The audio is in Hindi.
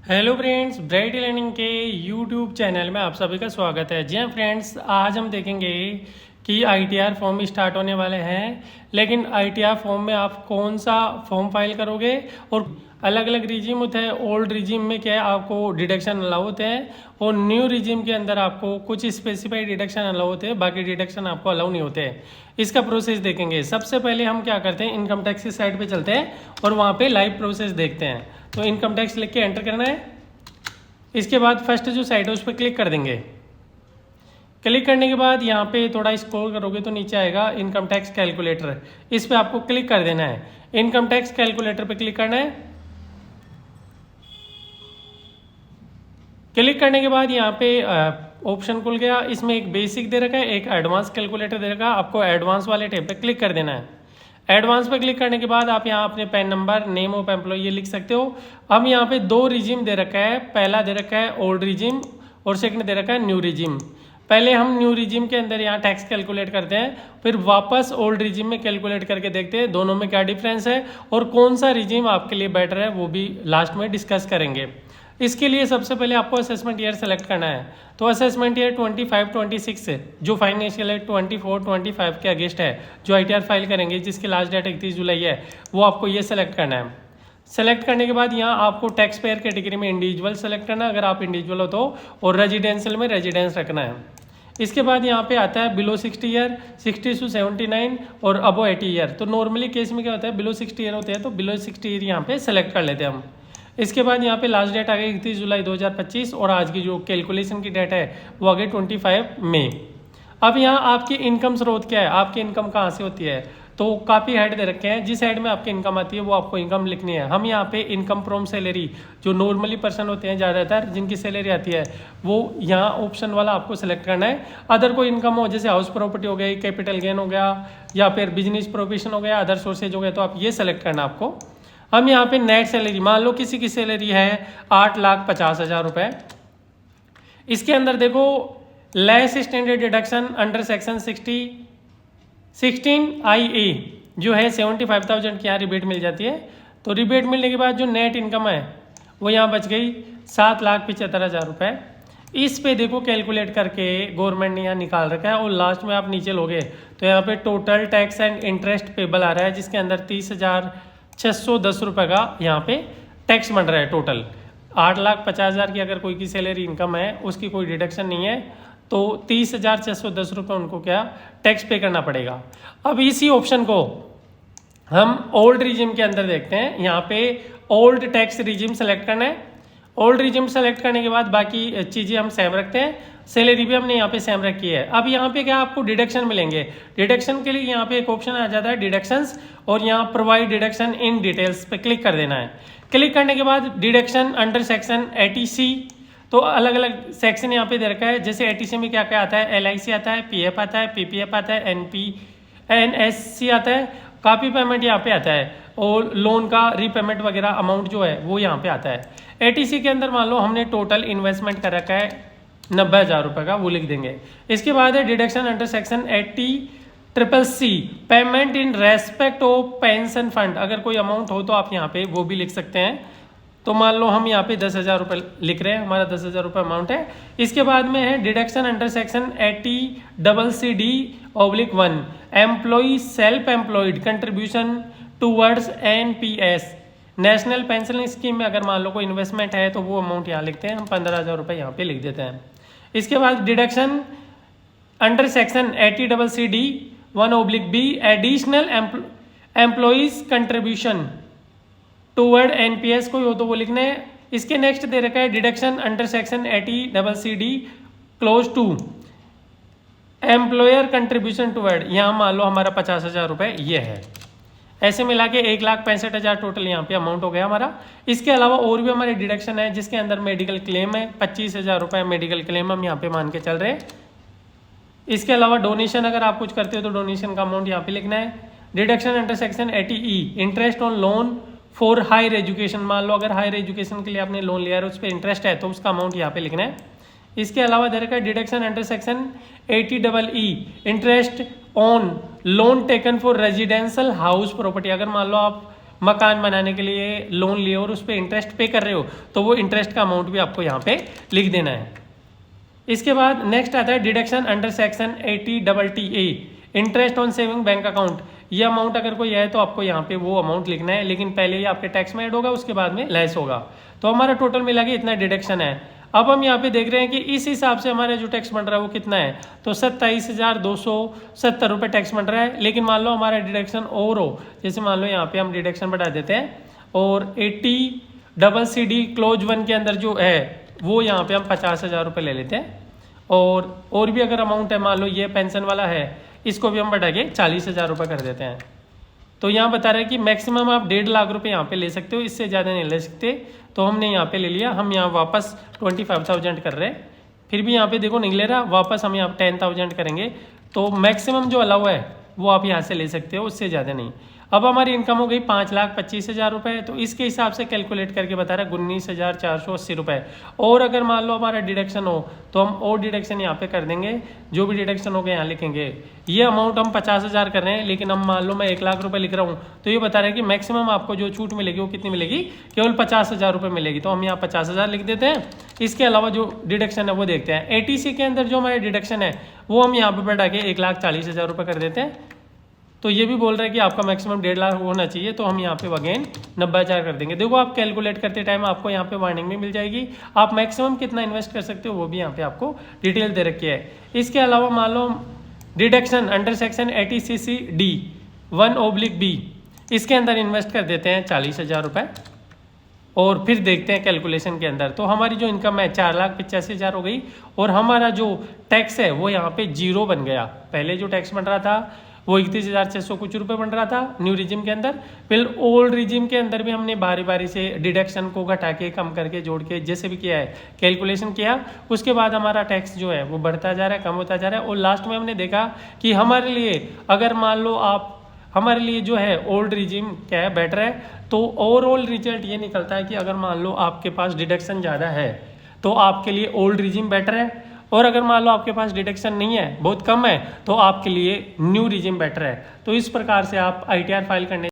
हेलो फ्रेंड्स, ब्राइट लर्निंग के यूट्यूब चैनल में आप सभी का स्वागत है। जी हाँ फ्रेंड्स, आज हम देखेंगे कि आईटीआर फॉर्म स्टार्ट होने वाले हैं। लेकिन आईटीआर फॉर्म में आप कौन सा फॉर्म फाइल करोगे और अलग अलग रिजीम होते हैं। ओल्ड रिजीम में क्या है, आपको डिडक्शन अलाउ होते हैं और न्यू रिजीम के अंदर आपको कुछ स्पेसिफाइड डिडक्शन अलाउ होते हैं, बाकी डिडक्शन आपको अलाउ नहीं होते हैं। इसका प्रोसेस देखेंगे। सबसे पहले हम क्या करते हैं, इनकम टैक्स की साइट पे चलते हैं और वहाँ पे लाइव प्रोसेस देखते हैं। तो इनकम टैक्स लिख के एंटर करना है। इसके बाद फर्स्ट जो साइट है उस पर क्लिक कर देंगे। क्लिक करने के बाद यहाँ पे थोड़ा स्क्रॉल करोगे तो नीचे आएगा इनकम टैक्स कैलकुलेटर। इस पे आपको क्लिक कर देना है। इनकम टैक्स कैलकुलेटर पे क्लिक करना है। क्लिक करने के बाद यहाँ पे ऑप्शन खुल गया। इसमें एक बेसिक दे रखा है, एक एडवांस कैलकुलेटर दे रखा है। आपको एडवांस वाले टैब पे क्लिक कर देना है। एडवांस पे क्लिक करने के बाद आप यहाँ अपने PAN number, name of employ ये लिख सकते हो। अब यहाँ पे दो रिजीम दे रखा है। पहला दे रखा है ओल्ड रिजीम और सेकंड दे रखा है न्यू रिजीम। पहले हम न्यू रिजीम के अंदर यहाँ टैक्स कैलकुलेट करते हैं, फिर वापस ओल्ड रिजीम में कैलकुलेट करके देखते हैं दोनों में क्या डिफरेंस है और कौन सा रिजीम आपके लिए बेटर है, वो भी लास्ट में डिस्कस करेंगे। इसके लिए सबसे पहले आपको असेसमेंट ईयर सेलेक्ट करना है। तो असेसमेंट ईयर 25-26 जो फाइनेंशियल ईयर 24-25 के अगेंस्ट है, जो आईटीआर फाइल करेंगे जिसकी लास्ट डेट 31 जुलाई है, वो आपको ये सेलेक्ट करना है। सेलेक्ट करने के बाद यहाँ आपको टैक्स पेयर कैटेगरी में इंडिविजुअल सेलेक्ट करना है अगर आप इंडिविजुअल हो तो, और रेजिडेंशियल में रेजिडेंस रखना है। इसके बाद यहाँ पे आता है बिलो 60 ईयर, 60 to 79 और अबो 80 ईयर। तो नॉर्मली केस में क्या होता है, बिलो 60 ईयर होते हैं तो बिलो 60 ईयर यहाँ पे सेलेक्ट कर लेते हैं हम। इसके बाद यहाँ पे लास्ट डेट आ गई 31 जुलाई 2025 और आज की जो कैलकुलेशन की डेट है वो आ गई 25 मई। अब यहाँ आपकी इनकम स्रोत क्या है, आपकी इनकम कहाँ से होती है, तो काफ़ी हेड दे रखे हैं। जिस हेड में आपकी इनकम आती है वो आपको इनकम लिखनी है। हम यहाँ पे इनकम फ्रॉम सैलरी, जो नॉर्मली पर्सन होते हैं ज़्यादातर जिनकी सैलरी आती है, वो यहाँ ऑप्शन वाला आपको सेलेक्ट करना है। अदर कोई इनकम हो, जैसे हाउस प्रॉपर्टी हो गई, कैपिटल गेन हो गया या फिर बिजनेस प्रोविजन हो गया, अदर सोर्सेज हो गया, तो आप ये सेलेक्ट करना आपको। हम यहाँ पे नेट सैलरी, मान लो किसी की सैलरी है 8,50,000 रुपये। इसके अंदर देखो less standard deduction under section 16(I)(A) जो है 75,000 की यहाँ रिबेट मिल जाती है। तो रिबेट मिलने के बाद जो नेट इनकम है वो यहाँ बच गई 7,75,000 रुपये। इस पे देखो कैलकुलेट करके गवर्नमेंट ने यहाँ निकाल रखा है और लास्ट में आप नीचे लोगे तो यहाँ पे total tax and interest payable आ रहा है, जिसके अंदर 30,610 रुपये का यहाँ पे टैक्स बन रहा है। टोटल 8,50,000 की अगर कोई की सैलरी इनकम है, उसकी कोई डिडक्शन नहीं है, तो 30,610 रुपये उनको क्या टैक्स पे करना पड़ेगा। अब इसी ऑप्शन को हम ओल्ड रिजिम के अंदर देखते हैं। यहाँ पे ओल्ड टैक्स रिजिम सेलेक्ट करना है। ओल्ड रिजिम सेलेक्ट करने के बाद बाकी चीज़ें हम सेम रखते हैं। सैलरी भी हमने यहाँ पे सेम रखी है। अब यहाँ पे क्या आपको डिडक्शन मिलेंगे। डिडक्शन के लिए यहाँ पे एक ऑप्शन आ जाता है डिडक्शंस, और यहाँ प्रोवाइड डिडक्शन इन डिटेल्स पे क्लिक कर देना है। क्लिक करने के बाद डिडक्शन अंडर सेक्शन 80C, तो अलग अलग सेक्शन यहाँ पे दे रखा है। जैसे 80C में क्या क्या आता है, LIC आता है, PF आता है, PPF आता है, NSC आता है, कॉपी पेमेंट यहाँ पे आता है, और लोन का रीपेमेंट वगैरह अमाउंट जो है वो यहाँ पे आता है। 80C के अंदर मान लो हमने टोटल इन्वेस्टमेंट कर रखा है 90,000 रुपये का, वो लिख देंगे। इसके बाद है deduction under section 80CCC payment in respect of pension fund. अगर कोई अमाउंट हो तो आप यहाँ पे वो भी लिख सकते हैं। तो मान लो हम यहाँ पे 10,000 रुपये लिख रहे हैं, हमारा 10,000 रुपये अमाउंट है। इसके बाद में है deduction under section 80CCD/1 employee self employed contribution towards NPS national pension scheme में अगर मान लो कोई इन्वेस्टमेंट है तो वो अमाउंट यहाँ लिखते हैं हम, 15,000 रुपये यहाँ पे लिख देते हैं। इसके बाद deduction under section 80CCD/1/B additional employees contribution toward NPS कोई हो तो वो लिखना है। इसके नेक्स्ट दे रखा है deduction under section 80CCD/2 employer contribution toward, यहाँ मान लो हमारा 50,000 रुपये ये है। ऐसे मिला के 1,65,000 टोटल यहाँ पे अमाउंट हो गया हमारा। इसके अलावा और भी हमारे डिडक्शन है, जिसके अंदर मेडिकल क्लेम है 25,000 रुपये मेडिकल क्लेम हम यहाँ पे मान के चल रहे हैं। इसके अलावा डोनेशन अगर आप कुछ करते हो तो डोनेशन का अमाउंट यहाँ पे लिखना है। Deduction under section 80E interest on loan for higher education, मान लो अगर हायर एजुकेशन के लिए आपने लोन लिया है उस पर इंटरेस्ट है तो उसका अमाउंट यहाँ पे लिखना है। इसके अलावा दे रखा है deduction under section 80EE interest on loan taken for residential house property. अगर मान लो आप मकान बनाने के लिए लोन लिए और उस पर इंटरेस्ट पे कर रहे हो तो वो इंटरेस्ट का अमाउंट भी आपको यहाँ पे लिख देना है। इसके बाद नेक्स्ट आता है deduction under section 80TTA interest on saving bank account. ये अमाउंट अगर कोई है तो आपको यहाँ पे वो अमाउंट लिखना है, लेकिन पहले ये आपके टैक्स में ऐड होगा, उसके बाद में लेस होगा। तो हमारा टोटल मिला के इतना डिडक्शन है। अब हम यहाँ पे देख रहे हैं कि इस हिसाब से हमारा जो टैक्स बन रहा है वो कितना है, तो 27,270 रुपये टैक्स बन रहा है। लेकिन मान लो हमारा डिडक्शन और हो, जैसे मान लो यहाँ पे हम डिडक्शन बढ़ा देते हैं और 80CCD क्लोज 1 के अंदर जो है वो यहाँ पे हम 50,000 रुपये ले लेते हैं। और भी अगर अमाउंट है, मान लो ये पेंशन वाला है, इसको भी हम बढ़ा के 40,000 रुपये कर देते हैं। तो यहाँ बता रहा है कि मैक्सिमम आप 1.5 लाख रुपए यहाँ पे ले सकते हो, इससे ज़्यादा नहीं ले सकते। तो हमने यहाँ पे ले लिया, हम यहाँ वापस 25,000 कर रहे हैं, फिर भी यहाँ पे देखो नहीं ले रहा, वापस हम यहाँ 10,000 करेंगे। तो मैक्सिमम जो अलाउ है वो आप यहाँ से ले सकते हो, उससे ज़्यादा नहीं। अब हमारी इनकम हो गई 5,25,000 रुपये, तो इसके हिसाब से कैलकुलेट करके बता रहा है 19,480 रुपये। और अगर मान लो हमारा डिडक्शन हो तो हम और डिडक्शन यहाँ पे कर देंगे, जो भी डिडक्शन हो गए यहाँ लिखेंगे। ये अमाउंट हम 50,000 कर रहे हैं, लेकिन हम मान लो मैं 1 लाख रुपये लिख रहा हूँ, तो ये बता रहे हैं कि मैक्सिमम आपको जो छूट मिलेगी वो कितनी मिलेगी, केवल 50,000 रुपये मिलेगी। तो हम यहाँ 50,000 लिख देते हैं। इसके अलावा जो डिडक्शन है वो देखते हैं। ATC के अंदर जो हमारे डिडक्शन है वो हम यहाँ पे बढ़ा के 1,40,000 रुपये कर देते हैं। तो ये भी बोल रहा है कि आपका मैक्सिमम 1.5 लाख होना चाहिए, तो हम यहाँ पे अगेन 90,000 कर देंगे। देखो आप कैलकुलेट करते टाइम आपको यहाँ पे वार्निंग भी मिल जाएगी, आप मैक्सिमम कितना इन्वेस्ट कर सकते हो वो भी यहाँ पे आपको डिटेल दे रखी है। इसके अलावा मान लो deduction under section 80CCD 1/B, इसके अंदर इन्वेस्ट कर देते हैं 40,000 रुपये और फिर देखते हैं कैलकुलेशन के अंदर। तो हमारी जो इनकम है 4,85,000 हो गई और हमारा जो टैक्स है वो यहाँ पे 0 बन गया। पहले जो टैक्स बन रहा था वो 31,600 कुछ रुपये बन रहा था न्यू रिजिम के अंदर। फिर ओल्ड रिजिम के अंदर भी हमने बारी बारी से डिडक्शन को घटा के, कम करके, जोड़ के, जैसे भी किया है कैलकुलेशन किया, उसके बाद हमारा टैक्स जो है वो बढ़ता जा रहा है, कम होता जा रहा है। और लास्ट में हमने देखा कि हमारे लिए अगर मान लो आप, हमारे लिए जो है ओल्ड रिजिम क्या है, बेटर है। तो ओवरऑल रिजल्ट ये निकलता है कि अगर मान लो आपके पास डिडक्शन ज़्यादा है तो आपके लिए ओल्ड रिजिम बेटर है, और अगर मान लो आपके पास डिडक्शन नहीं है, बहुत कम है, तो आपके लिए न्यू रिजिम बेटर है। तो इस प्रकार से आप ITR फाइल करने